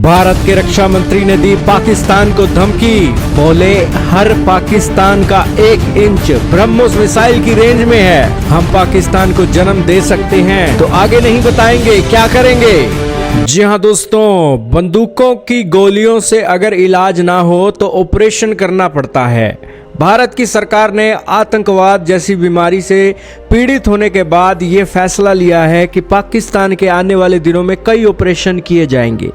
भारत के रक्षा मंत्री ने दी पाकिस्तान को धमकी, बोले हर पाकिस्तान का 1 इंच ब्रह्मोस मिसाइल की रेंज में है, हम पाकिस्तान को जन्म दे सकते हैं। तो आगे नहीं बताएंगे क्या करेंगे। जी हाँ दोस्तों, बंदूकों की गोलियों से अगर इलाज ना हो तो ऑपरेशन करना पड़ता है। भारत की सरकार ने आतंकवाद जैसी बीमारी से पीड़ित होने के बाद ये फैसला लिया है कि पाकिस्तान के आने वाले दिनों में कई ऑपरेशन किए जाएंगे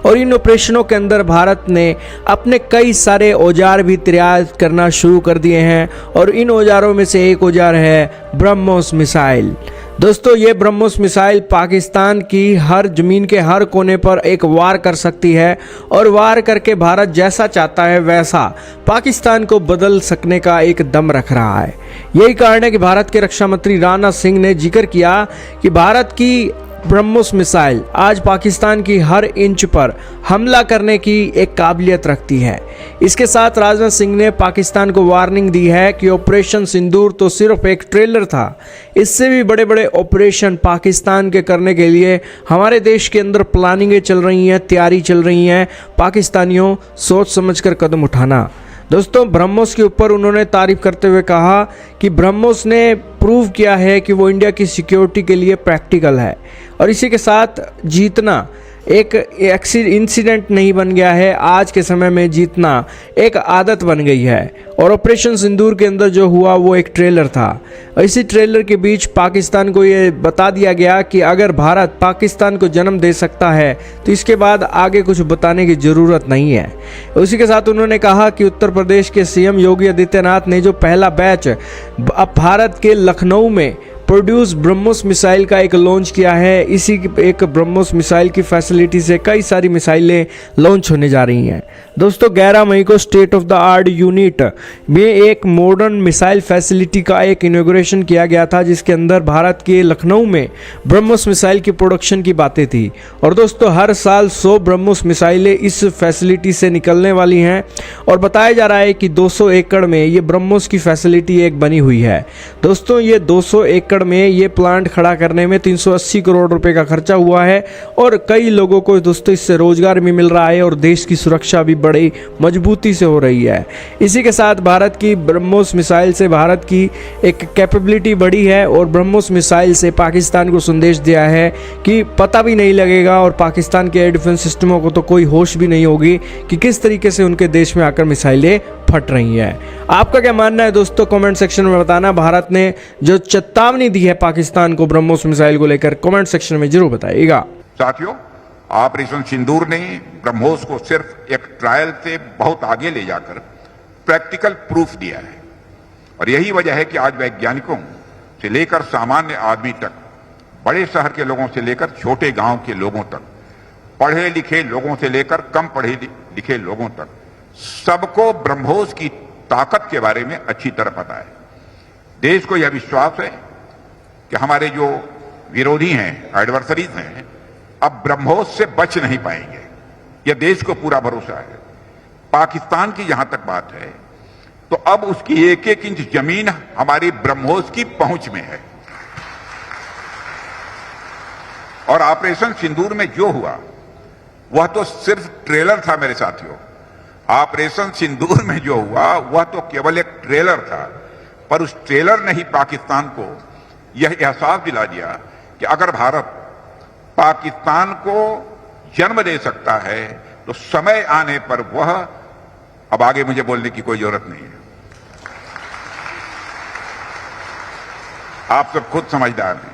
और इन ऑपरेशनों के अंदर भारत ने अपने कई सारे औजार भी तैयार करना शुरू कर दिए हैं और इन औजारों में से एक औजार है ब्रह्मोस मिसाइल। दोस्तों, ये ब्रह्मोस मिसाइल पाकिस्तान की हर जमीन के हर कोने पर एक वार कर सकती है और वार करके भारत जैसा चाहता है वैसा पाकिस्तान को बदल सकने का एक दम रख रहा है। यही कारण है कि भारत के रक्षा मंत्री राजनाथ सिंह ने जिक्र किया कि भारत की ब्रह्मोस मिसाइल आज पाकिस्तान की हर इंच पर हमला करने की एक काबिलियत रखती है। इसके साथ राजनाथ सिंह ने पाकिस्तान को वार्निंग दी है कि ऑपरेशन सिंदूर तो सिर्फ एक ट्रेलर था, इससे भी बड़े बड़े ऑपरेशन पाकिस्तान के करने के लिए हमारे देश के अंदर प्लानिंगें चल रही हैं, तैयारी चल रही हैं। पाकिस्तानियों, सोच समझकर कदम उठाना। दोस्तों, ब्रह्मोस के ऊपर उन्होंने तारीफ करते हुए कहा कि ब्रह्मोस ने प्रूव किया है कि वो इंडिया की सिक्योरिटी के लिए प्रैक्टिकल है और इसी के साथ जीतना एक इंसिडेंट नहीं बन गया है। आज के समय में जीतना एक आदत बन गई है और ऑपरेशन सिंदूर के अंदर जो हुआ वो एक ट्रेलर था। इसी ट्रेलर के बीच पाकिस्तान को ये बता दिया गया कि अगर भारत पाकिस्तान को जन्म दे सकता है तो इसके बाद आगे कुछ बताने की ज़रूरत नहीं है। उसी के साथ उन्होंने कहा कि उत्तर प्रदेश के सीएम योगी आदित्यनाथ ने जो पहला बैच अब भारत के लखनऊ में प्रोड्यूस ब्रह्मोस मिसाइल का एक लॉन्च किया है। इसी एक ब्रह्मोस मिसाइल की फैसिलिटी से कई सारी मिसाइलें लॉन्च होने जा रही हैं। दोस्तों, 11 मई को state of the art unit में एक मॉडर्न मिसाइल फैसिलिटी का एक इनॉग्रेशन किया गया था, जिसके अंदर भारत के लखनऊ में ब्रह्मोस मिसाइल की प्रोडक्शन की बातें थी। और दोस्तों, हर साल 100 ब्रह्मोस मिसाइलें इस फैसिलिटी से निकलने वाली हैं और बताया जा रहा है कि 200 एकड़ में ये ब्रह्मोस की फैसिलिटी एक बनी हुई है। दोस्तों, ये 200 एकड़ में ये प्लांट खड़ा करने में 380 करोड़ रुपए का खर्चा हुआ है और कई लोगों को दोस्तों इससे रोजगार भी मिल रहा है और देश की सुरक्षा भी बड़ी मजबूती से हो रही है। इसी के साथ भारत की ब्रह्मोस मिसाइल से भारत की एक कैपेबिलिटी बढ़ी है और ब्रह्मोस मिसाइल से पाकिस्तान को संदेश दिया है कि पता भी नहीं लगेगा और पाकिस्तान के एयर डिफेंस सिस्टमों को तो कोई होश भी नहीं होगी कि किस तरीके से उनके देश में आकर मिसाइलें फट रही है। आपका क्या मानना है दोस्तों, कमेंट सेक्शन में बताना। भारत ने जो चेतावनी दी है पाकिस्तान को ब्रह्मोस मिसाइल को लेकर, कमेंट सेक्शन में जरूर बताइएगा। साथियों, ऑपरेशन सिंदूर ने ब्रह्मोस को सिर्फ एक ट्रायल से बहुत आगे ले जाकर प्रैक्टिकल प्रूफ दिया है और यही वजह है कि आज वैज्ञानिकों से लेकर सामान्य आदमी तक, बड़े शहर के लोगों से लेकर छोटे गांव के लोगों तक, पढ़े लिखे लोगों से लेकर कम पढ़े लिखे लोगों तक, सबको ब्रह्मोस की ताकत के बारे में अच्छी तरह पता है। देश को यह विश्वास है कि हमारे जो विरोधी हैं, एडवर्सरीज हैं, अब ब्रह्मोस से बच नहीं पाएंगे। यह देश को पूरा भरोसा है। पाकिस्तान की जहां तक बात है तो अब उसकी एक एक इंच जमीन हमारी ब्रह्मोस की पहुंच में है और ऑपरेशन सिंदूर में जो हुआ वह तो सिर्फ ट्रेलर था मेरे साथियों। ऑपरेशन सिंदूर में जो हुआ वह तो केवल एक ट्रेलर था, पर उस ट्रेलर ने ही पाकिस्तान को यह एहसास दिला दिया कि अगर भारत पाकिस्तान को जन्म दे सकता है तो समय आने पर वह, अब आगे मुझे बोलने की कोई जरूरत नहीं है, आप सब खुद समझदार हैं।